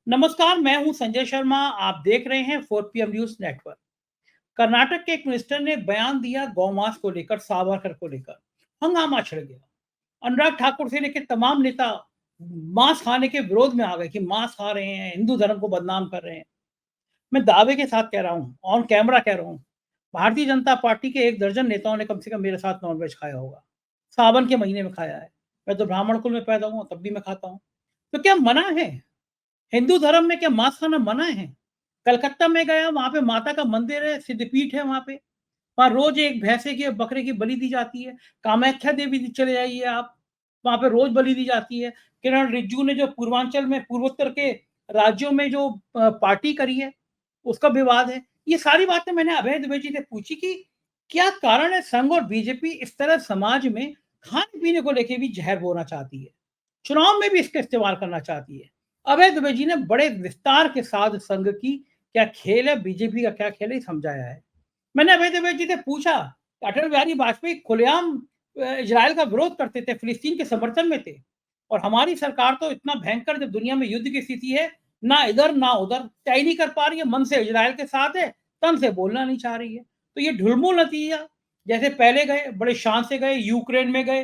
नमस्कार, मैं हूं संजय शर्मा। आप देख रहे हैं 4 PM न्यूज नेटवर्क। कर्नाटक के एक मिनिस्टर ने बयान दिया गौमांस को लेकर, सावरकर को लेकर। हंगामा छिड़ गया। अनुराग ठाकुर से लेकर तमाम नेता मांस खाने के विरोध में आ गए कि मांस खा रहे हैं, हिंदू धर्म को बदनाम कर रहे हैं। मैं दावे के साथ कह रहा हूं, ऑन कैमरा कह रहा हूं, भारतीय जनता पार्टी के 1 दर्जन नेताओं ने कम से कम मेरे साथ नॉनवेज खाया होगा। सावन के महीने में खाया है। मैं तो ब्राह्मण कुल में पैदा हुआ, तब भी मैं खाता हूँ। तो क्या मना है? हिंदू धर्म में क्या मांस खाना मना है? कलकत्ता में गया, वहाँ पे माता का मंदिर है, सिद्धपीठ है वहाँ पे। वहाँ रोज़ एक भैंसे की, बकरे की बलि दी जाती है। कामाख्या देवी चले जाइए आप, वहाँ पे रोज़ बलि दी जाती है। किरण रिजिजू ने जो पूर्वांचल में, पूर्वोत्तर के राज्यों में जो पार्टी करी है, उसका विवाद है। ये सारी बातें मैंने अभय दुबे जी से पूछी कि क्या कारण है संघ और बीजेपी इस तरह समाज में खाने-पीने को लेके भी ज़हर बोना चाहती है? चुनाव में भी इसका इस्तेमाल करना चाहती है। अभय दुबे जी ने बड़े विस्तार के साथ संघ की क्या खेल है, बीजेपी का क्या खेल है, समझाया है। मैंने अभय दुबे जी से पूछा, अटल बिहारी वाजपेयी खुलेआम इजराइल का विरोध करते थे, फिलिस्तीन के समर्थन में थे, और हमारी सरकार तो इतना भयंकर, जब दुनिया में युद्ध की स्थिति है, ना इधर ना उधर, तय नहीं कर पा रही है, मन से इजराइल के साथ है, तन से बोलना नहीं चाह रही है। तो ये ढुलमुल नतीजा, जैसे पहले गए बड़े शान से गए, यूक्रेन में गए,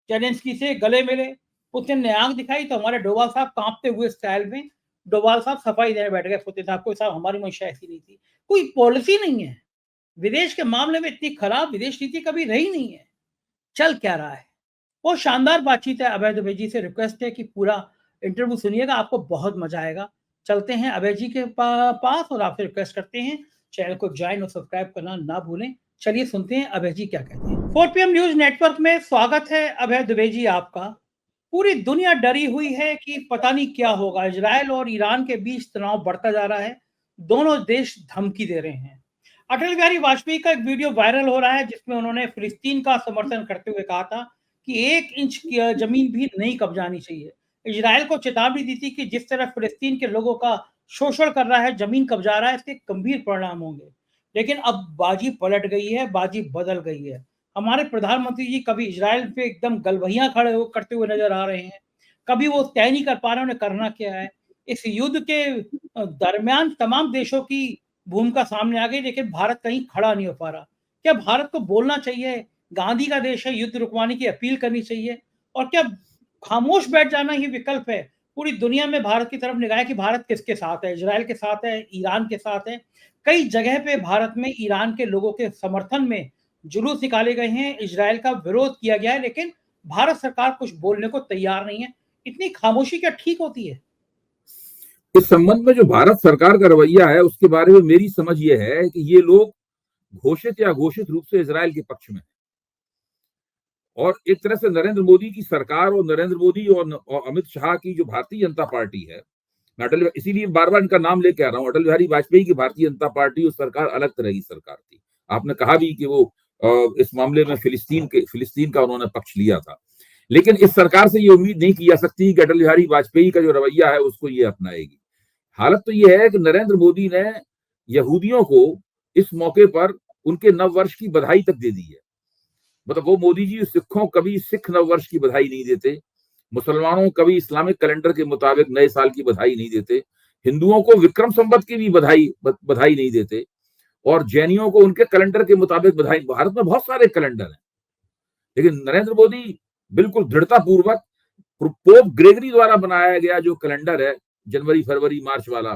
जेलेंस्की से गले मिले, पुतिन ने आंख दिखाई तो हमारे डोभाल साहब कांपते हुए स्टाइल में, डोभाल साहब सफाई देने बैठ गए पुतिन साहब को, साहब हमारी मंशा ऐसी नहीं थी। कोई पॉलिसी नहीं है, विदेश के मामले में इतनी खराब विदेश नीति कभी रही नहीं है। चल क्या रहा है? बहुत शानदार बातचीत है। अभय दुबे जी से रिक्वेस्ट है कि पूरा इंटरव्यू सुनिएगा, आपको बहुत मजा आएगा। चलते हैं अभय जी के पास और आपसे रिक्वेस्ट करते हैं चैनल को ज्वाइन और सब्सक्राइब करना ना भूलें। चलिए सुनते हैं अभय जी क्या कहते हैं। 4 PM न्यूज नेटवर्क में स्वागत है अभय दुबे जी आपका। पूरी दुनिया डरी हुई है कि पता नहीं क्या होगा। इजराइल और ईरान के बीच तनाव बढ़ता जा रहा है। दोनों देश धमकी दे रहे हैं। अटल बिहारी वाजपेयी का एक वीडियो वायरल हो रहा है जिसमें उन्होंने फिलिस्तीन का समर्थन करते हुए कहा था कि 1 इंच की जमीन भी नहीं कब्जानी चाहिए। इजराइल को चेतावनी दी थी कि जिस तरह फिलिस्तीन के लोगों का शोषण कर रहा है, जमीन कब्जा रहा है, इसके गंभीर परिणाम होंगे। लेकिन अब बाजी पलट गई है, बाजी बदल गई है। हमारे प्रधानमंत्री जी कभी इजराइल पे एकदम गलवहियां खड़े करते हुए नजर आ रहे हैं, कभी वो तय नहीं कर पा रहे उन्हें करना क्या है। इस युद्ध के दरमियान तमाम देशों की भूमिका सामने आ गई, लेकिन भारत कहीं खड़ा नहीं हो पा रहा। क्या भारत को बोलना चाहिए, गांधी का देश है, युद्ध रुकवाने की अपील करनी चाहिए, और क्या खामोश बैठ जाना ही विकल्प है? पूरी दुनिया में भारत की तरफ निगाह है कि भारत किसके साथ है, इजराइल के साथ है, ईरान के साथ है। कई जगह पे भारत में ईरान के लोगों के समर्थन में जुलूस निकाले गए हैं, इजराइल का विरोध किया गया है, लेकिन भारत सरकार कुछ बोलने को तैयार नहीं है। इतनी खामोशी क्या ठीक होती है? इस संबंध में जो भारत सरकार का रवैया है उसके बारे में मेरी समझ ये है कि ये लोग घोषित या अघोषित रूप से इजराइल के पक्ष में हैं। और एक तरह से नरेंद्र मोदी की सरकार और नरेंद्र मोदी और अमित शाह की जो भारतीय जनता पार्टी है, मैं अटल इसीलिए बार बार इनका नाम लेके आ रहा हूँ। अटल बिहारी वाजपेयी की भारतीय जनता पार्टी और सरकार अलग तरह की सरकार थी। आपने कहा भी कि वो इस मामले में फिलिस्तीन का उन्होंने पक्ष लिया था, लेकिन इस सरकार से ये उम्मीद नहीं की जा सकती कि अटल बिहारी वाजपेयी का जो रवैया है उसको ये अपनाएगी। हालत तो यह है कि नरेंद्र मोदी ने यहूदियों को इस मौके पर उनके नववर्ष की बधाई तक दे दी है। मतलब वो मोदी जी सिखों कभी सिख नववर्ष की बधाई नहीं देते, मुसलमानों कभी इस्लामिक कैलेंडर के मुताबिक नए साल की बधाई नहीं देते, हिंदुओं को विक्रम संवत की भी बधाई नहीं देते, और जैनियों को उनके कैलेंडर के मुताबिक बधाई। भारत में बहुत सारे कैलेंडर हैं, लेकिन नरेंद्र मोदी बिल्कुल दृढ़ता पूर्वक पोप ग्रेगरी द्वारा बनाया गया जो कैलेंडर है, जनवरी फरवरी मार्च वाला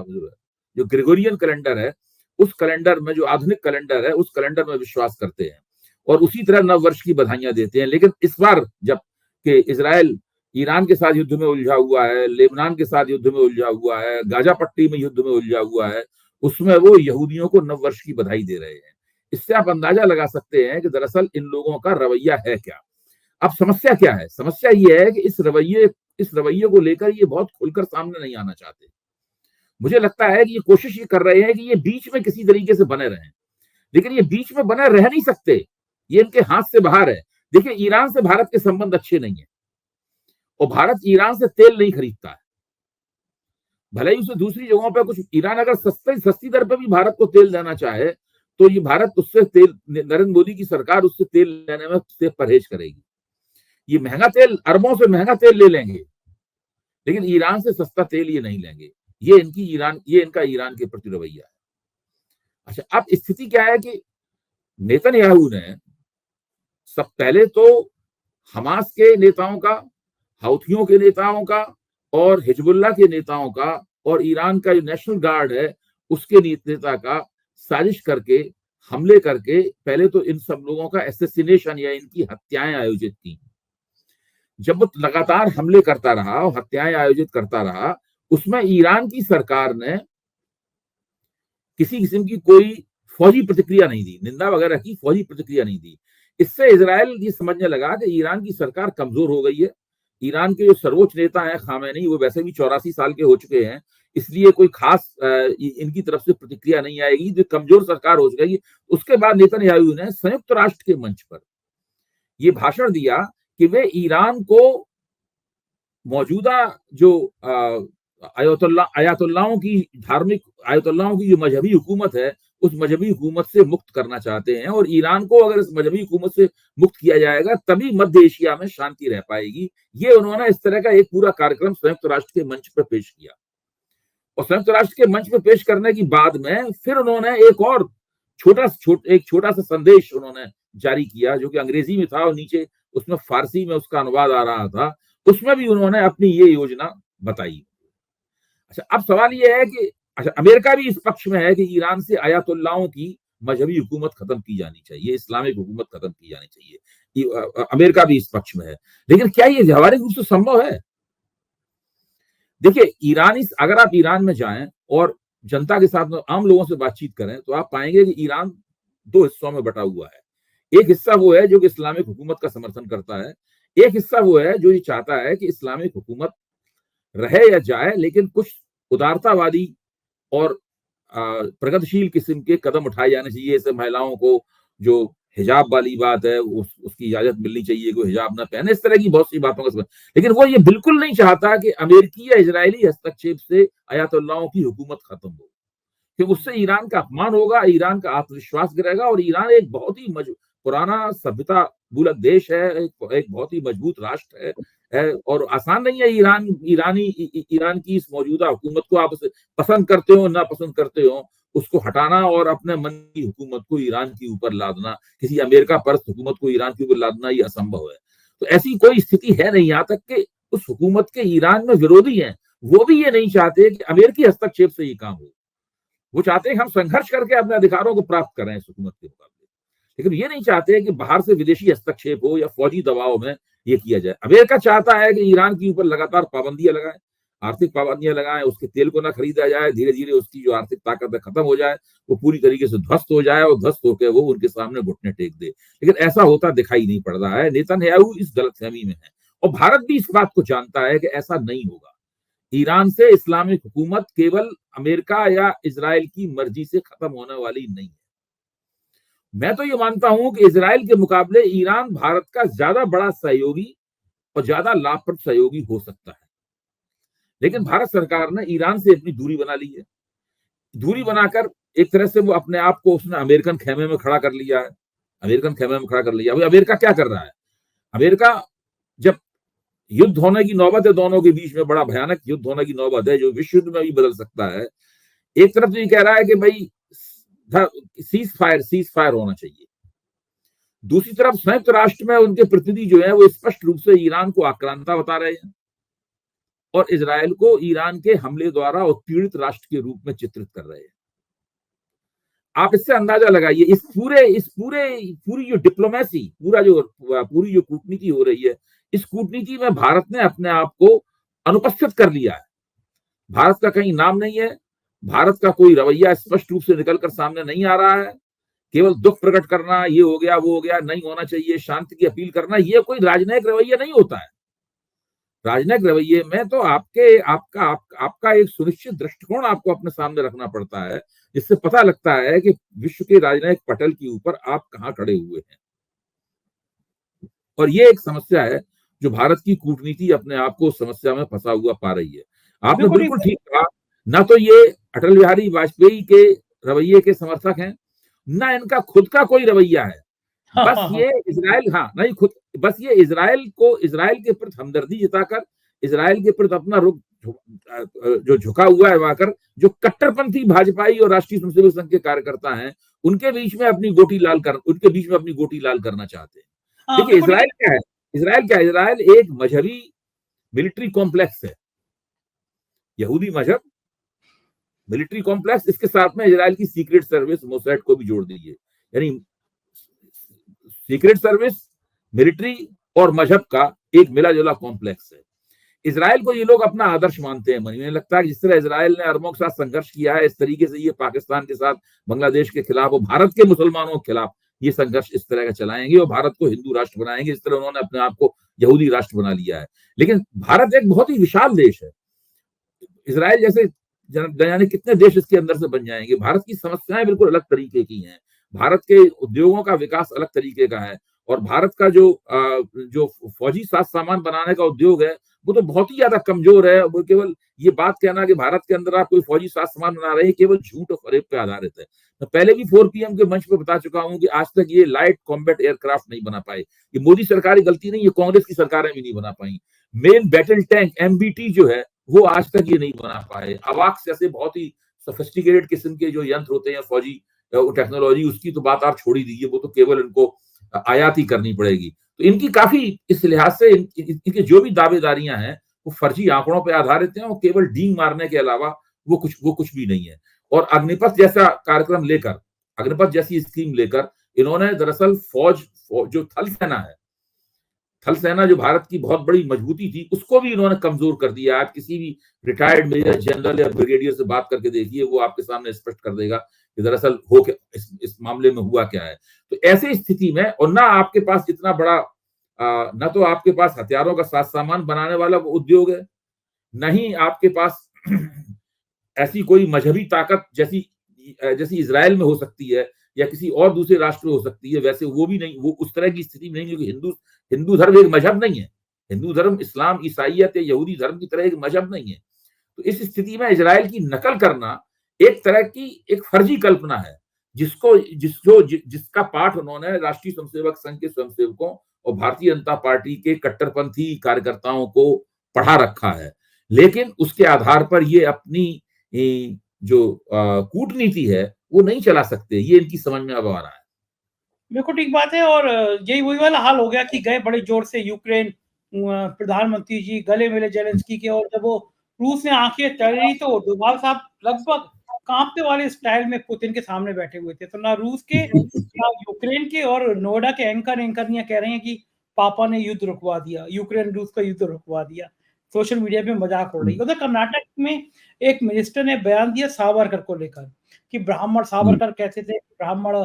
जो ग्रेगोरियन कैलेंडर है, उस कैलेंडर में, जो आधुनिक कैलेंडर है, उस कैलेंडर में विश्वास करते हैं और उसी तरह नव वर्ष की बधाइयां देते हैं। लेकिन इस बार जब कि इजराइल ईरान के साथ युद्ध में उलझा हुआ है, लेबनान के साथ युद्ध में उलझा हुआ है, गाजा पट्टी में युद्ध में उलझा हुआ है, उसमें वो यहूदियों को नव वर्ष की बधाई दे रहे हैं। इससे आप अंदाजा लगा सकते हैं कि दरअसल इन लोगों का रवैया है क्या। अब समस्या क्या है? समस्या ये है कि इस रवैये को लेकर ये बहुत खुलकर सामने नहीं आना चाहते। मुझे लगता है कि ये कोशिश ये कर रहे हैं कि ये बीच में किसी तरीके से बने रहें, लेकिन ये बीच में बने रह नहीं सकते, ये इनके हाथ से बाहर है। देखिए, ईरान से भारत के संबंध अच्छे नहीं है और भारत ईरान से तेल नहीं खरीदता है। भले ही उसे दूसरी जगहों पर कुछ, ईरान अगर सस्ती दर पर भी भारत को तेल देना चाहे तो ये भारत उससे तेल, नरेंद्र मोदी की सरकार उससे तेल लेने में से परहेज करेगी। ये महंगा तेल, अरबों से महंगा तेल ले लेंगे, लेकिन ईरान से सस्ता तेल ये नहीं लेंगे। ये इनका ईरान के प्रति रवैया है। अच्छा, अब स्थिति क्या है कि नेतन्याहू ने सब पहले तो हमास के नेताओं का, हौथियों के नेताओं का और हिजबुल्ला के नेताओं का और ईरान का जो नेशनल गार्ड है उसके नेता का साजिश करके, हमले करके पहले तो इन सब लोगों का एसेसिनेशन या इनकी हत्याएं आयोजित की। जब वो लगातार हमले करता रहा और हत्याएं आयोजित करता रहा, उसमें ईरान की सरकार ने किसी किस्म की कोई फौजी प्रतिक्रिया नहीं दी, निंदा वगैरह की फौजी प्रतिक्रिया नहीं दी। इससे इजराइल ये समझने लगा कि ईरान की सरकार कमजोर हो गई है। ईरान के जो सर्वोच्च नेता हैं खामेनी, वो वैसे भी 84 साल के हो चुके हैं, इसलिए कोई खास इनकी तरफ से प्रतिक्रिया नहीं आएगी, जो कमजोर सरकार हो गई। उसके बाद नेतन्याहू ने संयुक्त राष्ट्र के मंच पर ये भाषण दिया कि वे ईरान को मौजूदा जो आयतुल्लाहों की धार्मिक आयतुल्लाहों की जो मजहबी हुकूमत है, उस मजहबी हुकूमत से मुक्त करना चाहते हैं और ईरान को अगर इस मजहबी हुकूमत से मुक्त किया जाएगा तभी मध्य एशिया में शांति रह पाएगी। ये उन्होंने इस तरह का एक पूरा कार्यक्रम संयुक्त राष्ट्र के मंच पर पेश किया और संयुक्त राष्ट्र के मंच पर पेश करने की बाद में फिर उन्होंने एक और छोटा सा संदेश उन्होंने जारी किया, जो कि अंग्रेजी में था और नीचे उसमें फारसी में उसका अनुवाद आ रहा था। उसमें भी उन्होंने अपनी ये योजना बताई। अच्छा, अब सवाल ये है कि अच्छा, अमेरिका भी इस पक्ष में है कि ईरान से आयतुल्लाहों की मजहबी हुकूमत खत्म की जानी चाहिए, इस्लामिक हुकूमत खत्म की जानी चाहिए। अमेरिका भी इस पक्ष में है, लेकिन क्या ये व्यावहारिक रूप से संभव है? देखिए, अगर आप ईरान में जाएं और जनता के साथ में आम लोगों से बातचीत करें तो आप पाएंगे कि ईरान दो हिस्सों में बटा हुआ है। एक हिस्सा वो है जो कि इस्लामिक हुकूमत का समर्थन करता है, एक हिस्सा वो है जो ये चाहता है कि इस्लामिक हुकूमत रहे या जाए, लेकिन कुछ उदारतावादी और प्रगतिशील किस्म के कदम उठाए जाने चाहिए। जैसे महिलाओं को जो हिजाब वाली बात है उसकी इजाजत मिलनी चाहिए, कोई हिजाब ना पहने, इस तरह की बहुत सी बातों का। लेकिन वो ये बिल्कुल नहीं चाहता कि अमेरिकी या इजरायली हस्तक्षेप से आयतुल्लाहों की हुकूमत खत्म हो, क्योंकि उससे ईरान का अपमान होगा, ईरान का आत्मविश्वास गिरेगा और ईरान एक बहुत ही पुराना सभ्यता मूलक देश है, एक बहुत ही मजबूत राष्ट्र है और आसान नहीं है ईरान की इस मौजूदा हुकूमत को, आप उसे पसंद करते हो ना पसंद करते हो, उसको हटाना और अपने मन की हुकूमत को ईरान के ऊपर लादना, किसी अमेरिका परस्त हुकूमत को ईरान के ऊपर लादना, ये असंभव है। तो ऐसी कोई स्थिति है नहीं, यहाँ तक कि उस हुकूमत के ईरान में विरोधी हैं, वो भी ये नहीं चाहते कि अमेरिकी हस्तक्षेप से ये काम हो। वो चाहते हैं हम संघर्ष करके अपने अधिकारों को प्राप्त करें इस हुकूमत के मुकाबले, लेकिन ये नहीं चाहते कि बाहर से विदेशी हस्तक्षेप हो या फौजी दबाव में ये किया जाए। अमेरिका चाहता है कि ईरान के ऊपर लगातार पाबंदियां लगाए, आर्थिक पाबंदियां लगाएं, उसके तेल को ना खरीदा जाए, धीरे धीरे उसकी जो आर्थिक ताकत है खत्म हो जाए, वो पूरी तरीके से ध्वस्त हो जाए और ध्वस्त होकर वो उनके सामने घुटने टेक दे। लेकिन ऐसा होता दिखाई नहीं पड़ रहा है। नेतन्याहू इस गलतफहमी में है और भारत भी इस बात को जानता है कि ऐसा नहीं होगा। ईरान से इस्लामिक हुकूमत केवल अमेरिका या इजराइल की मर्जी से खत्म होने वाली नहीं है। मैं तो ये मानता हूं कि इजराइल के मुकाबले ईरान भारत का ज्यादा बड़ा सहयोगी और ज्यादा लाभप्रद सहयोगी हो सकता है, लेकिन भारत सरकार ने ईरान से अपनी दूरी बना ली है। दूरी बनाकर एक तरह से वो अपने आप को उसने अमेरिकन खेमे में खड़ा कर लिया है। अभी अमेरिका क्या कर रहा है? अमेरिका जब युद्ध होने की नौबत है, दोनों के बीच में बड़ा भयानक युद्ध होने की नौबत है जो विश्व युद्ध में भी बदल सकता है, एक तरफ तो ये कह रहा है कि भाई सीज फायर होना चाहिए, दूसरी तरफ संयुक्त राष्ट्र में उनके प्रतिनिधि जो है वो स्पष्ट रूप से ईरान को आक्रांता बता रहे हैं और इजराइल को ईरान के हमले द्वारा उत्पीड़ित राष्ट्र के रूप में चित्रित कर रहे हैं। आप इससे अंदाजा लगाइए, इस पूरी जो डिप्लोमेसी, पूरी जो कूटनीति हो रही है, इस कूटनीति में भारत ने अपने आप को अनुपस्थित कर लिया है। भारत का कहीं नाम नहीं है, भारत का कोई रवैया स्पष्ट रूप से निकलकर सामने नहीं आ रहा है। केवल दुख प्रकट करना, ये हो गया वो हो गया, नहीं होना चाहिए, शांति की अपील करना, ये कोई राजनयिक रवैया नहीं होता है। राजनयिक रवैये में तो आपका एक सुनिश्चित दृष्टिकोण आपको अपने सामने रखना पड़ता है, जिससे पता लगता है कि विश्व के राजनयिक पटल के ऊपर आप कहां खड़े हुए हैं। और ये एक समस्या है जो भारत की कूटनीति अपने आप को समस्या में फंसा हुआ पा रही है। आपने बिल्कुल ठीक कहा, ना तो ये अटल बिहारी वाजपेयी के रवैये के समर्थक हैं, ना इनका खुद का कोई रवैया है। बस ये इजराइल के प्रति हमदर्दी जताकर, इजराइल के प्रति अपना रुख जो झुका हुआ है वहां कर, जो कट्टरपंथी भाजपाई और राष्ट्रीय स्वयंसेवक संघ के कार्यकर्ता हैं, उनके बीच में अपनी गोटी लाल करना चाहते हैं। हाँ, देखिए, बिल्कुल ठीक है। इजराइल एक मजहबी मिलिट्री कॉम्प्लेक्स है। यहूदी मजहब, मिलिट्री कॉम्प्लेक्स, इसके साथ में इजराइल की सीक्रेट सर्विस मोसैड को भी जोड़ दीजिए। यानी सीक्रेट सर्विस, मिलिट्री और मजहब का एक मिला जुला कॉम्प्लेक्स है। इजराइल को ये लोग अपना आदर्श मानते हैं। मुझे लगता है कि जिस तरह इजराइल ने अरबों के साथ संघर्ष किया है, इस तरीके से ये पाकिस्तान के साथ, बांग्लादेश के खिलाफ और भारत के मुसलमानों के खिलाफ ये संघर्ष इस तरह का चलाएंगे और भारत को हिंदू राष्ट्र बनाएंगे। इस तरह उन्होंने अपने आप को यहूदी राष्ट्र बना लिया है। लेकिन भारत एक बहुत ही विशाल देश है। इजराइल जैसे जाने कितने देश इसके अंदर से बन जाएंगे। भारत की समस्याएं बिल्कुल अलग तरीके की हैं। भारत के उद्योगों का विकास अलग तरीके का है और भारत का जो फौजी साज सामान बनाने का उद्योग है वो तो बहुत ही ज्यादा कमजोर है। वो केवल ये बात कहना कि भारत के अंदर आप कोई फौजी साज सामान बना रहे हैं, केवल झूठ और फरेब पे आधारित है। मैं पहले भी 4 PM के मंच पे बता चुका हूं कि आज तक ये लाइट कॉम्बैट एयरक्राफ्ट नहीं बना पाए। ये मोदी सरकार की गलती नहीं, ये कांग्रेस की सरकारें भी नहीं बना पाई। मेन बैटल टैंक MBT जो है वो आज तक ये नहीं बना पाए। अवाक्स जैसे बहुत ही सोफिस्टिकेटेड किस्म के जो यंत्र होते हैं फौजी टेक्नोलॉजी, उसकी तो बात आप छोड़ ही दीजिए, वो तो केवल इनको आयात ही करनी पड़ेगी। तो इनकी काफी इस लिहाज से इनके जो भी दावेदारियां हैं वो फर्जी आंकड़ों पर आधारित हैं और केवल डींग मारने के अलावा वो कुछ भी नहीं है। और अग्निपथ जैसा कार्यक्रम लेकर, अग्निपथ जैसी स्कीम लेकर इन्होंने दरअसल फौज जो थल सेना जो भारत की बहुत बड़ी मजबूती थी, उसको भी इन्होंने कमजोर कर दिया। आप किसी भी रिटायर्ड मेजर जनरल या ब्रिगेडियर से बात करके देखिए, वो आपके सामने स्पष्ट कर देगा कि दरअसल हो क्या इस मामले में हुआ क्या है। तो ऐसी स्थिति में, और ना आपके पास इतना बड़ा ना तो आपके पास हथियारों का साज सामान बनाने वाला उद्योग है, नहीं आपके पास ऐसी कोई मजहबी ताकत जैसी इजराइल में हो सकती है या किसी और दूसरे राष्ट्र में हो सकती है, वैसे वो भी नहीं, वो उस तरह की स्थिति में नहीं, क्योंकि हिंदू धर्म एक मजहब नहीं है। हिंदू धर्म इस्लाम, ईसाइयत या यहूदी धर्म की तरह एक मजहब नहीं है। तो इस स्थिति में इजराइल की नकल करना एक तरह की एक फर्जी कल्पना है, जिसका पाठ उन्होंने राष्ट्रीय स्वयंसेवक संघ के स्वयंसेवकों और भारतीय जनता पार्टी के कट्टरपंथी कार्यकर्ताओं को पढ़ा रखा है। लेकिन उसके आधार पर ये अपनी जो कूटनीति है वो नहीं चला सकते। ये इनकी समझ में अब आ रहा है। बिल्कुल ठीक बात है। और यही वही वाला हाल हो गया कि गए बड़े जोर से यूक्रेन प्रधानमंत्री जी गले मिले जेलेंस्की के, और जब वो रूस ने आंखें तरी तो डोभाल साहब लगभग कांपते वाले स्टाइल में पुतिन के सामने बैठे हुए थे। तो ना रूस के ना यूक्रेन के, और नोएडा के एंकरनियां कह रहे हैं कि पापा ने युद्ध रुकवा दिया, यूक्रेन रूस का युद्ध रुकवा दिया। सोशल मीडिया पे मजाक हो रही है। उधर कर्नाटक में एक मिनिस्टर ने बयान दिया सावरकर को लेकर कि ब्राह्मण, सावरकर कहते थे ब्राह्मण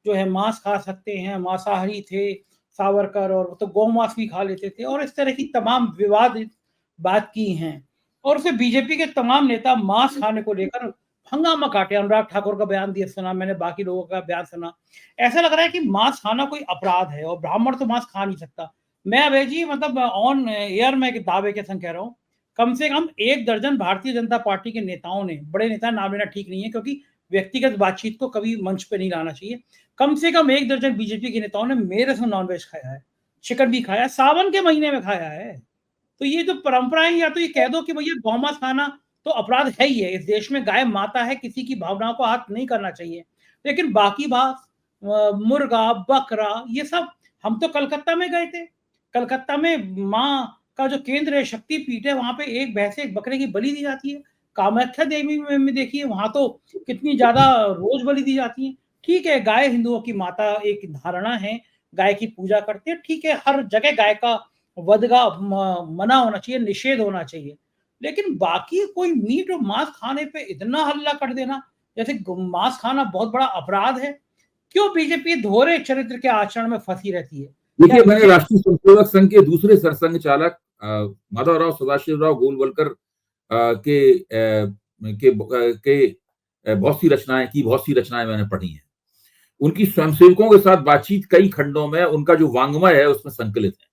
जो है मांस खा सकते हैं, मांसाहारी थे सावरकर, और तो गौमांस भी खा लेते थे, और इस तरह की तमाम विवादित बात की हैं। और उसमें बीजेपी के तमाम नेता मांस खाने को लेकर हंगामा काटे। अनुराग ठाकुर का बयान दिया सुना मैंने, बाकी लोगों का बयान सुना। ऐसा लग रहा है कि मांस खाना कोई अपराध है और ब्राह्मण तो मांस खा नहीं सकता। मैं अभय जी मतलब ऑन एयर में एक दावे के संग कह रहा हूँ, कम से कम 1 दर्जन भारतीय जनता पार्टी के नेताओं ने, बड़े नेता नाम लेना ठीक नहीं है क्योंकि व्यक्तिगत बातचीत को कभी मंच पे नहीं लाना चाहिए, कम से कम 1 दर्जन बीजेपी के नेताओं ने मेरे से नॉनवेज खाया है, चिकन भी खाया, सावन के महीने में खाया है। तो ये जो परंपराएं, या तो ये कह दो कि भैया गौमांस खाना तो अपराध है ही है, इस देश में गाय माता है, किसी की भावनाओं को हाथ नहीं करना चाहिए। लेकिन बाकी बात मुर्गा, बकरा, ये सब, हम तो कलकत्ता में गए थे। कलकत्ता में माँ का जो केंद्र है, शक्तिपीठ है, वहाँ पे एक भैंस एक बकरे की बलि दी जाती है। कामाख्या देवी में देखिए, वहाँ तो कितनी ज़्यादा रोज़ बलि दी जाती है। ठीक है, गाय हिंदुओं की माता एक धारणा है, गाय की पूजा करते हैं, ठीक है, हर जगह गाय का वध का मना होना चाहिए, निषेध होना चाहिए। लेकिन बाकी कोई मीट और मांस खाने पे इतना हल्ला कर देना, जैसे मांस खाना बहुत बड़ा अपराध है। क्यों बीजेपी दोहरे चरित्र के आचरण में फंसी रहती है? देखिए, मैंने राष्ट्रीय स्वयंसेवक संघ के दूसरे सरसंघ चालक माधवराव सदाशिवराव गोलवलकर के बहुत सी रचनाएं मैंने पढ़ी हैं। उनकी स्वयंसेवकों के साथ बातचीत कई खंडों में उनका जो वांग्मय है उसमें संकलित है।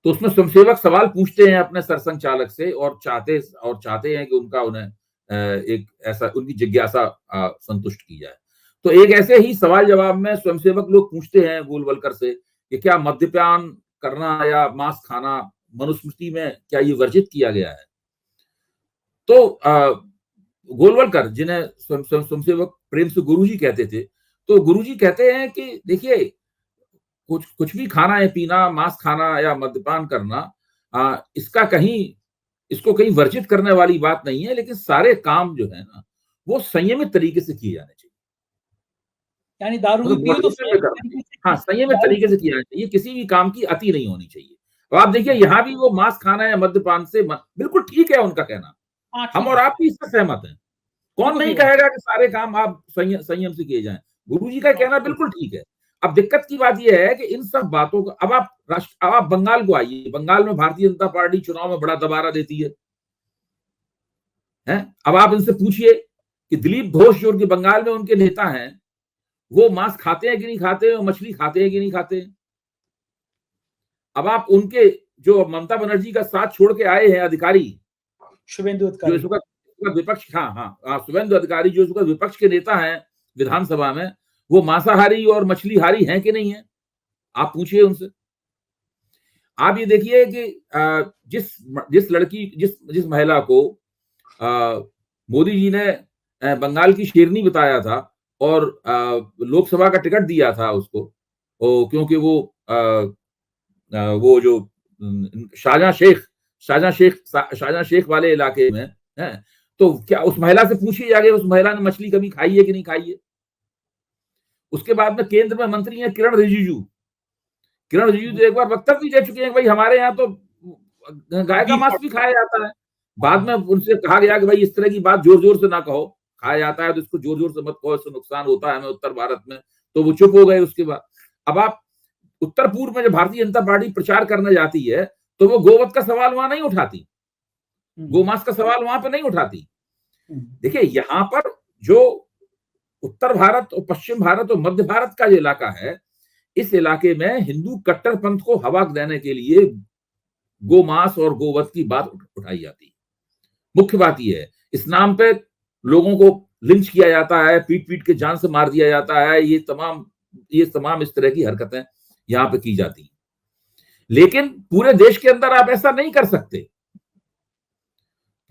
तो उसमें स्वयंसेवक सवाल पूछते हैं अपने सरसंघ चालक से और चाहते हैं कि उन्हें एक ऐसा उनकी जिज्ञासा संतुष्ट की जाए। तो एक ऐसे ही सवाल जवाब में स्वयंसेवक लोग पूछते हैं गोलवलकर से कि क्या मद्यपान करना या मांस खाना मनुस्मृति में क्या ये वर्जित किया गया है? तो गोलवलकर, जिन्हें स्वयंसेवक प्रेम से गुरुजी कहते थे, तो गुरुजी कहते हैं कि देखिए, कुछ भी खाना है, पीना, मांस खाना या मद्यपान करना, इसको कहीं वर्जित करने वाली बात नहीं है, लेकिन सारे काम जो है ना, वो संयमित तरीके से किए जाने चाहिए। यानी दारू भी मतलब पियो तो मॉडरेशन में करना चाहिए। हाँ, संयमित दारू तरीके से किया जाना चाहिए, किसी भी काम की अति नहीं होनी चाहिए। तो आप देखिए, यहाँ भी वो मांस खाना या मद्यपान से बिल्कुल ठीक है उनका कहना। हाँ, हम ठीक और है। आप भी इससे सहमत हैं। कौन बिल्कुल नहीं सही बात। कहेगा कि सारे काम आप संयम से किए जाएं। गुरुजी का कहना बिल्कुल। बिल्कुल ठीक है। अब दिक्कत की बात यह है कि इन सब बातों को अब आप बंगाल को आइए। बंगाल में भारतीय जनता पार्टी चुनाव में बड़ा दबारा देती है। अब आप इनसे पूछिए कि दिलीप घोष जो उनके बंगाल में उनके नेता हैं, वो मांस खाते हैं कि नहीं खाते, वो मछली खाते हैं कि नहीं खाते। अब आप उनके जो ममता बनर्जी का साथ छोड़ के आए हैं अधिकारी, शुभेंदु जो अधिकारी। इस वक्त विपक्ष, हाँ, शुभेंदु अधिकारी जो इस वक्त विपक्ष के नेता हैं विधानसभा में, वो मांसाहारी और मछलीहारी हैं कि नहीं है, आप पूछिए उनसे। आप ये देखिए कि जिस महिला को मोदी जी ने बंगाल की शेरनी बताया था और लोकसभा का टिकट दिया था उसको, क्योंकि वो जो शाहजहां शेख वाले इलाके में है, तो क्या उस महिला से पूछिए जाके, उस महिला ने मछली कभी खाई है कि नहीं खाई है। उसके बाद में केंद्र में मंत्री हैं किरण रिजिजू तो एक बार वक्तव्य दे चुके हैं, भाई हमारे यहाँ तो गाय का मांस भी खाया जाता है। बाद में उनसे कहा गया कि भाई इस तरह की बात जोर जोर से ना कहो, खाया जाता है तो इसको जोर जोर से मत कहो, इससे नुकसान होता है हमें उत्तर भारत में, तो वो चुप हो गए। उसके बाद अब आप उत्तर पूर्व में जब भारतीय जनता पार्टी प्रचार करने जाती है, तो वो गोवध का सवाल वहां नहीं उठाती, गोमांस का सवाल वहां पर नहीं उठाती। देखिए, यहाँ पर जो उत्तर भारत और पश्चिम भारत और मध्य भारत का जो इलाका है, इस इलाके में हिंदू कट्टरपंथ को हवा देने के लिए गोमांस और गोवध की बात उठाई जाती है। मुख्य बात यह है, इस नाम पे लोगों को लिंच किया जाता है, पीट पीट के जान से मार दिया जाता है, ये तमाम इस तरह की हरकतें यहां पे की जाती हैं। लेकिन पूरे देश के अंदर आप ऐसा नहीं कर सकते।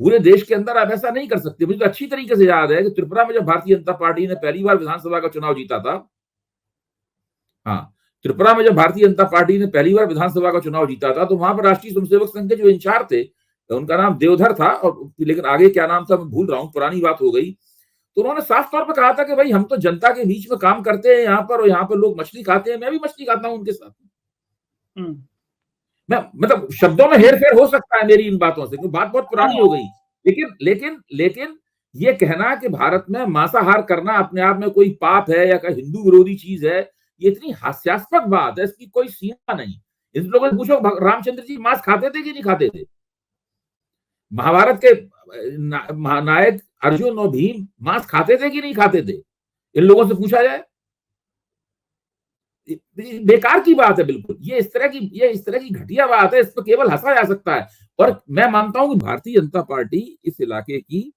पूरे देश के अंदर आप ऐसा नहीं कर सकते। मुझे तो अच्छी तरीके से याद है कि त्रिपुरा में जब भारतीय जनता पार्टी ने पहली बार विधानसभा का चुनाव जीता था, हाँ, त्रिपुरा में जब भारतीय जनता पार्टी ने पहली बार विधानसभा का चुनाव जीता था, तो वहां पर राष्ट्रीय स्वयंसेवक संघ के जो इंचार्ज थे, उनका नाम देवधर था, और लेकिन आगे क्या नाम था मैं भूल रहा हूं, पुरानी बात हो गई। तो उन्होंने साफ तौर पर कहा था कि भाई हम तो जनता के बीच में काम करते हैं यहाँ पर, और यहाँ पर लोग मछली खाते हैं, मैं भी मछली खाता हूं उनके साथ। मैं मतलब शब्दों में हेर फेर हो सकता है मेरी इन बातों से, क्योंकि बात बहुत पुरानी हो गई। लेकिन ये कहना कि भारत में मांसाहार करना अपने आप में कोई पाप है या हिंदू विरोधी चीज है, ये इतनी हास्यास्पद बात है, इसकी कोई सीमा नहीं। इन लोगों से पूछो रामचंद्र जी मांस खाते थे कि नहीं खाते थे। महाभारत के नायक अर्जुन और भीम मांस खाते थे कि नहीं खाते थे, इन लोगों से पूछा जाए। बेकार की बात है बिल्कुल। ये इस तरह की घटिया बात है, इस पर केवल हंसा जा सकता है। और मैं मानता हूं कि भारतीय जनता पार्टी इस इलाके की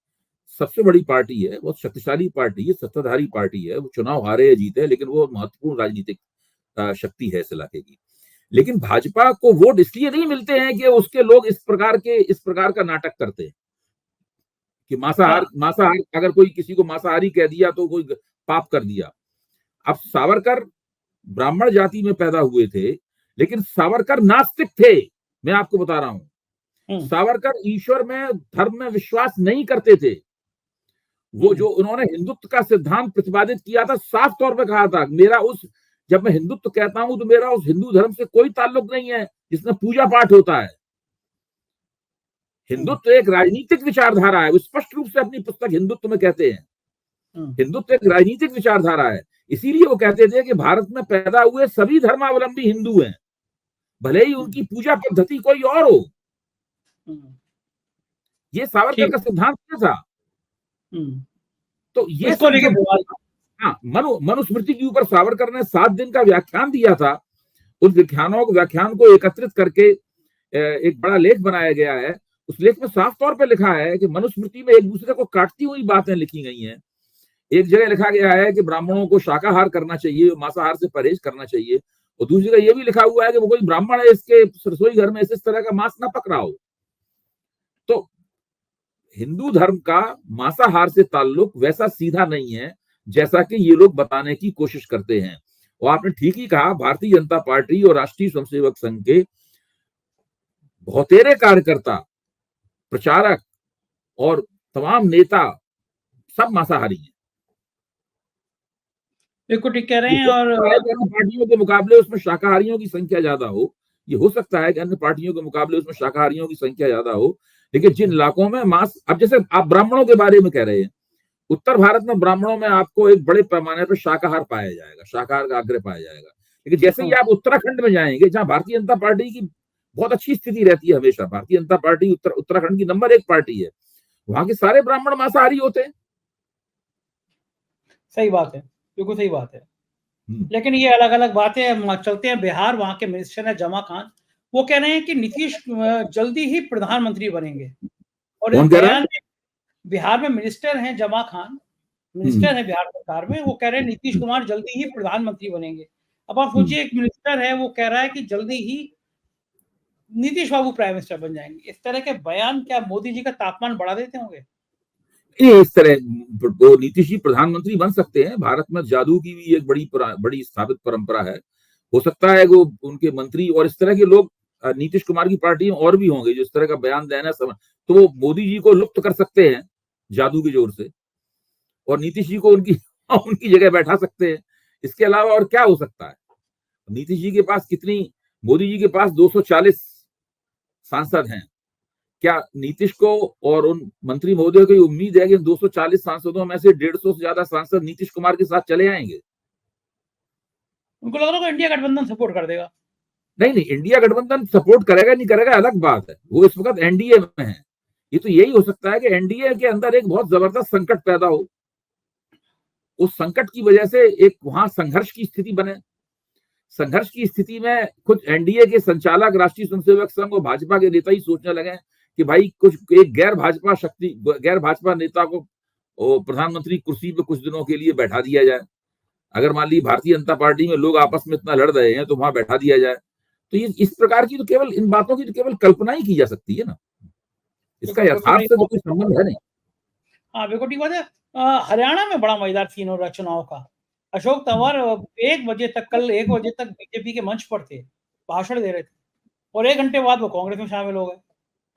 सबसे बड़ी पार्टी है, बहुत शक्तिशाली पार्टी है, सत्ताधारी पार्टी है। वो चुनाव हारे या जीते, लेकिन वो महत्वपूर्ण राजनीतिक शक्ति है इस इलाके की। लेकिन भाजपा को वोट इसलिए नहीं मिलते हैं कि उसके लोग इस प्रकार का नाटक करते हैं कि मांसाहार अगर कोई किसी को मांसाहारी कह दिया तो कोई पाप कर दिया। अब सावरकर ब्राह्मण जाति में पैदा हुए थे, लेकिन सावरकर नास्तिक थे। मैं आपको बता रहा हूं, सावरकर ईश्वर में, धर्म में विश्वास नहीं करते थे। वो जो उन्होंने हिंदुत्व का सिद्धांत प्रतिपादित किया था, साफ तौर पर कहा था, जब मैं हिंदुत्व कहता हूं तो मेरा उस हिंदू धर्म से कोई ताल्लुक नहीं है जिसमें पूजा पाठ होता है। हिंदुत्व एक राजनीतिक विचारधारा है। वो स्पष्ट रूप से अपनी पुस्तक हिंदुत्व में कहते हैं, हिंदुत्व एक राजनीतिक विचारधारा है। इसीलिए वो कहते थे कि भारत में पैदा हुए सभी धर्मावलंबी हिंदू हैं, भले ही उनकी पूजा पद्धति कोई और हो। ये सावरकर का सिद्धांत क्या था। तो ये हाँ, मनुस्मृति के ऊपर सावरकर ने 7 दिन का व्याख्यान दिया था। उस व्याख्यान को एकत्रित करके एक बड़ा लेख बनाया गया है। उस लेख में साफ तौर पर लिखा है कि मनुस्मृति में एक दूसरे को काटती हुई बातें लिखी गई हैं। एक जगह लिखा गया है कि ब्राह्मणों को शाकाहार करना चाहिए, मांसाहार से परहेज करना चाहिए, और दूसरी जगह यह भी लिखा हुआ है कि वो कोई ब्राह्मण है, इसके रसोई घर में इस तरह का मांस ना पक रहा हो। तो हिंदू धर्म का मांसाहार से ताल्लुक वैसा सीधा नहीं है जैसा कि ये लोग बताने की कोशिश करते हैं। और आपने ठीक ही कहा, भारतीय जनता पार्टी और राष्ट्रीय स्वयंसेवक संघ के बहुतेरे कार्यकर्ता, प्रचारक और तमाम नेता सब मांसाहारी हैं। बिल्कुल ठीक कह रहे हैं। हो और सकता है कि अन्य पार्टियों के मुकाबले उसमें शाकाहारियों की संख्या ज्यादा हो, ये हो सकता है कि अन्य पार्टियों के मुकाबले उसमें शाकाहारियों की संख्या ज्यादा हो, लेकिन जिन इलाकों में मांस, अब जैसे आप ब्राह्मणों के बारे में कह रहे हैं, उत्तर भारत में ब्राह्मणों में आपको एक बड़े पैमाने पर शाकाहार पाया जाएगा, शाकाहार का आग्रह पाया जाएगा। लेकिन जैसे ही आप उत्तराखंड में जाएंगे, जहां भारतीय जनता पार्टी की बहुत अच्छी स्थिति रहती है, हमेशा भारतीय जनता पार्टी उत्तराखंड की नंबर 1 पार्टी है, वहां के सारे ब्राह्मण मांसाहारी होते हैं। सही बात है, बिल्कुल सही बात है। लेकिन ये अलग अलग बातें हैं। चलते हैं बिहार, वहां के मिनिस्टर है जमा खान, वो कह रहे हैं कि नीतीश जल्दी ही प्रधानमंत्री बनेंगे। और इस कौन कह रहा बयान है? में बिहार में मिनिस्टर हैं जमा खान, मिनिस्टर है बिहार सरकार में, वो कह रहे हैं नीतीश कुमार जल्दी ही प्रधानमंत्री बनेंगे। अब आप सोचिए, एक मिनिस्टर है वो कह रहा है कि जल्दी ही नीतीश बाबू प्राइम मिनिस्टर बन जाएंगे। इस तरह के बयान क्या मोदी जी का तापमान बढ़ा देते होंगे? ये इस तरह वो नीतीश जी प्रधानमंत्री बन सकते हैं। भारत में जादू की भी एक बड़ी स्थापित परंपरा है। हो सकता है वो उनके मंत्री और इस तरह के लोग नीतीश कुमार की पार्टी में और भी होंगे जो इस तरह का बयान देना समय, तो वो मोदी जी को लुप्त कर सकते हैं जादू की जोर से, और नीतीश जी को उनकी उनकी जगह बैठा सकते हैं। इसके अलावा और क्या हो सकता है? नीतीश जी के पास कितनी, मोदी जी के पास 240 सांसद हैं। क्या नीतीश को और उन मंत्री महोदय को उम्मीद है कि 240 सांसदों में से 150 से ज्यादा सांसद नीतीश कुमार के साथ चले आएंगे? उनको लग रहा है इंडिया गठबंधन सपोर्ट कर देगा। नहीं नहीं, इंडिया गठबंधन सपोर्ट करेगा नहीं करेगा अलग बात है, वो इस वक्त एनडीए में है। ये तो यही हो सकता है कि एनडीए के अंदर एक बहुत जबरदस्त संकट पैदा हो, उस संकट की वजह से एक वहां संघर्ष की स्थिति बने। संघर्ष की स्थिति में खुद एनडीए के संचालक राष्ट्रीय स्वयंसेवक संघ और भाजपा के नेता ही सोचने लगे कि भाई कुछ एक गैर भाजपा नेता को प्रधानमंत्री कुर्सी पे कुछ दिनों के लिए बैठा दिया जाए। अगर मान ली भारतीय जनता पार्टी में लोग आपस में इतना लड़ रहे हैं तो वहां बैठा दिया जाए। तो ये इस प्रकार की तो केवल इन बातों की तो केवल कल्पना ही की जा सकती है ना, इसका यथार्थ से तो कोई संबंध है नहीं। हाँ, बिल्कुल ठीक बात है। हरियाणा में बड़ा मजेदार सीन हो रहा है चुनाव का। अशोक तंवर 1 बजे तक, कल 1 बजे तक बीजेपी के मंच पर थे, भाषण दे रहे थे, और 1 घंटे बाद वो कांग्रेस में शामिल हो गए।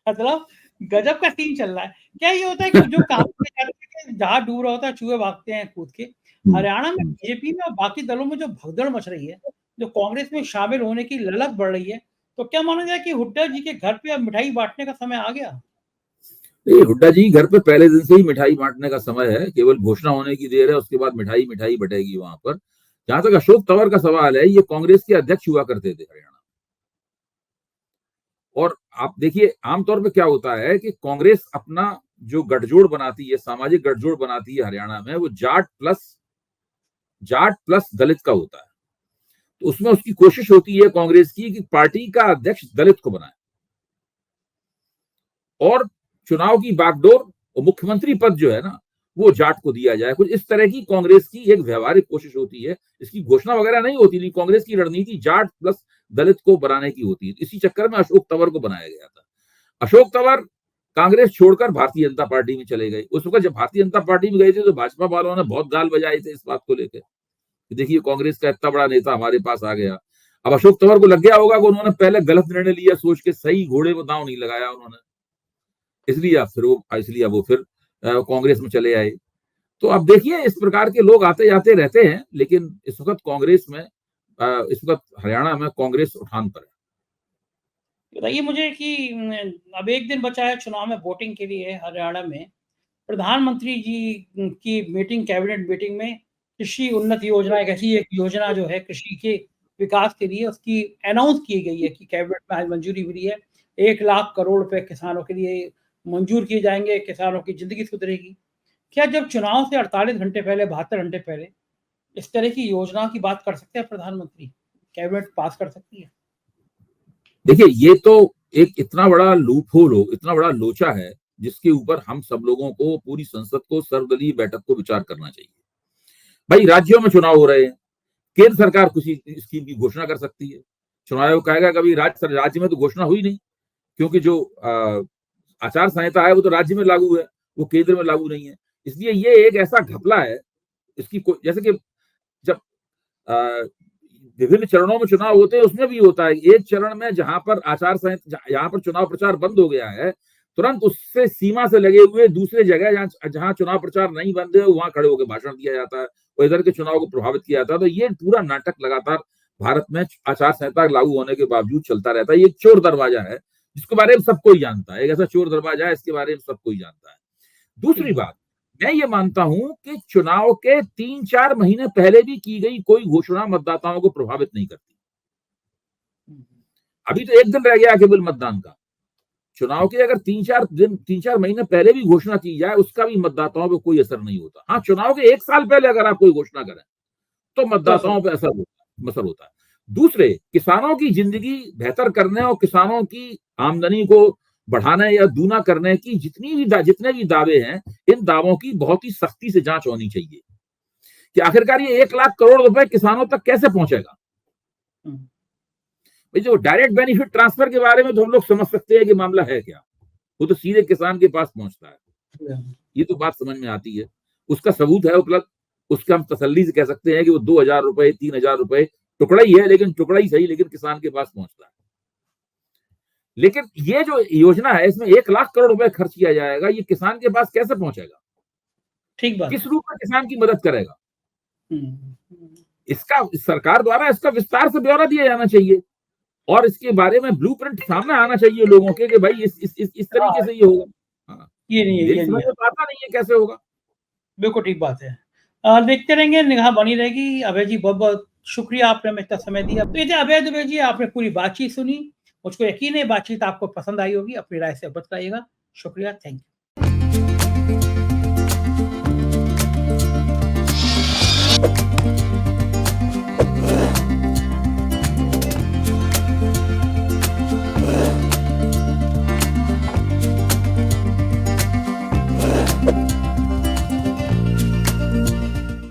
मतलब गजब का सीन चल रहा है। क्या ये होता है कि जो कहावत कहते हैं कि जहां डूब रहा होता है चूहे भागते हैं कूद के, हरियाणा में बीजेपी में और बाकी दलों में जो भगदड़ मच रही है, जो कांग्रेस में शामिल होने की ललक बढ़ रही है, तो क्या माना जाए कि हुड्डा जी के घर पे अब मिठाई बांटने का समय आ गया? हुड्डा जी घर पे पहले दिन से ही मिठाई बांटने का समय है, केवल घोषणा होने की देर है, उसके बाद मिठाई मिठाई बटेगी वहां पर। जहां तक अशोक तंवर का सवाल है, ये कांग्रेस के अध्यक्ष हुआ करते थे हरियाणा, और आप देखिए आमतौर पे क्या होता है कि कांग्रेस अपना जो गठजोड़ बनाती है, सामाजिक गठजोड़ बनाती है हरियाणा में, वो जाट प्लस दलित का होता है। तो उसमें उसकी कोशिश होती है कांग्रेस की कि पार्टी का अध्यक्ष दलित को बनाए और चुनाव की बागडोर और मुख्यमंत्री पद जो है ना वो जाट को दिया जाए। कुछ इस तरह की कांग्रेस की एक व्यवहारिक कोशिश होती है। इसकी घोषणा वगैरह नहीं होती, नहीं, कांग्रेस की रणनीति जाट प्लस दलित को बनाने की होती है। इसी चक्कर में अशोक तंवर को बनाया गया था। अशोक तंवर कांग्रेस छोड़कर भारतीय जनता पार्टी में चले गए। उस वक्त जब भारतीय जनता पार्टी में गए थे तो भाजपा वालों ने बहुत गाल बजाए थे इस बात को लेकर, देखिए कांग्रेस का इतना बड़ा नेता हमारे पास आ गया। अब अशोक तंवर को लग गया होगा कि उन्होंने पहले गलत निर्णय लिया, सोच के सही घोड़े में दांव नहीं लगाया उन्होंने, इसलिए वो फिर कांग्रेस में चले आए। तो अब देखिए इस प्रकार के लोग आते जाते रहते हैं, लेकिन इस वक्त कांग्रेस में इस वक्त हरियाणा में कांग्रेस उठान पर है। बताइए मुझे कि अब 1 दिन बचा है चुनाव में वोटिंग के लिए हरियाणा में। प्रधानमंत्री जी की मीटिंग, कैबिनेट मीटिंग में कृषि उन्नत योजना, एक ऐसी एक योजना जो है कृषि के विकास के लिए, उसकी अनाउंस की गई है कि कैबिनेट में आज मंजूरी मिली है। 1 लाख करोड़ रुपए किसानों के लिए मंजूर किए जाएंगे, किसानों की जिंदगी सुधरेगी। क्या जब चुनाव से 48 घंटे पहले, 72 घंटे पहले इस तरह की योजना की बात कर सकते हैं प्रधानमंत्री? कैबिनेट पास कर सकती है? देखिए ये तो एक इतना बड़ा लूप होल हो, इतना बड़ा लोचा है जिसके ऊपर हम सब लोगों को, पूरी संसद को, सर्वदलीय बैठक को विचार करना चाहिए। भाई राज्यों में चुनाव हो रहे हैं, केंद्र सरकार किसी स्कीम की घोषणा कर सकती है। चुनाव आयोग कहेगा कभी राज्य में तो घोषणा हुई नहीं, क्योंकि जो आचार संहिता है वो तो राज्य में लागू है, वो केंद्र में लागू नहीं है। इसलिए ये एक ऐसा घपला है, इसकी जैसे कि जब विभिन्न चरणों में चुनाव होते हैं उसमें भी होता है, एक चरण में जहां पर आचार संहिता, जहां पर चुनाव प्रचार बंद हो गया है, तुरंत उससे सीमा से लगे हुए दूसरे जगह जहां चुनाव प्रचार नहीं बंद है वहां खड़े होकर भाषण दिया जाता है और इधर के चुनाव को प्रभावित किया जाता है। तो ये पूरा नाटक लगातार भारत में आचार संहिता लागू होने के बावजूद चलता रहता है। ये एक चोर दरवाजा है जिसके बारे में सब कोई जानता है, एक ऐसा चोर दरवाजा है इसके बारे में सब कोई जानता है। दूसरी बात, मैं ये मानता हूं कि चुनाव के 3-4 महीने पहले भी की गई कोई घोषणा मतदाताओं को प्रभावित नहीं करती। अभी तो एक दिन रह गया केवल मतदान का, चुनाव के अगर 3-4 महीने पहले भी घोषणा की जाए उसका भी मतदाताओं पे कोई असर नहीं होता। हाँ, चुनाव के 1 साल पहले अगर आप कोई घोषणा करें तो मतदाताओं पे असर होता है। दूसरे, किसानों की जिंदगी बेहतर करने और किसानों की आमदनी को बढ़ाने या दूना करने की जितने भी दावे हैं, इन दावों की बहुत ही सख्ती से जांच होनी चाहिए कि आखिरकार ये 1 लाख करोड़ रुपए किसानों तक कैसे पहुंचेगा। जो डायरेक्ट बेनिफिट ट्रांसफर के बारे में तो हम लोग समझ सकते हैं कि मामला है क्या, वो तो सीधे किसान के पास पहुंचता है, ये तो बात समझ में आती है, उसका सबूत है उपलब्ध, उसका हम तसल्ली से कह सकते हैं कि वो 2,000 रुपए 3,000 रुपए टुकड़ा ही है, लेकिन टुकड़ा ही सही, लेकिन किसान के पास पहुंचता है। लेकिन ये जो योजना है इसमें 1 लाख करोड़ रुपए खर्च किया जाएगा, ये किसान के पास कैसे पहुंचेगा, ठीक बात, किस रूप में किसान की मदद करेगा, इसका सरकार द्वारा इसका विस्तार से ब्यौरा दिया जाना चाहिए और इसके बारे में ब्लूप्रिंट सामने आना चाहिए लोगों के कि भाई इस तरीके से ये होगा। ये नहीं है, ये समझ में आता नहीं है कैसे होगा। बिल्कुल ठीक बात है। देखते रहेंगे, निगाह बनी रहेगी। अभय जी, बहुत बहुत शुक्रिया, आपने हमें इतना समय दिया। तो ये अभय दुबे जी, आपने पूरी बातचीत सुनी, मुझको यकीन है बातचीत आपको पसंद आई होगी, अपनी राय से अवगत कराइएगा। शुक्रिया, थैंक यू।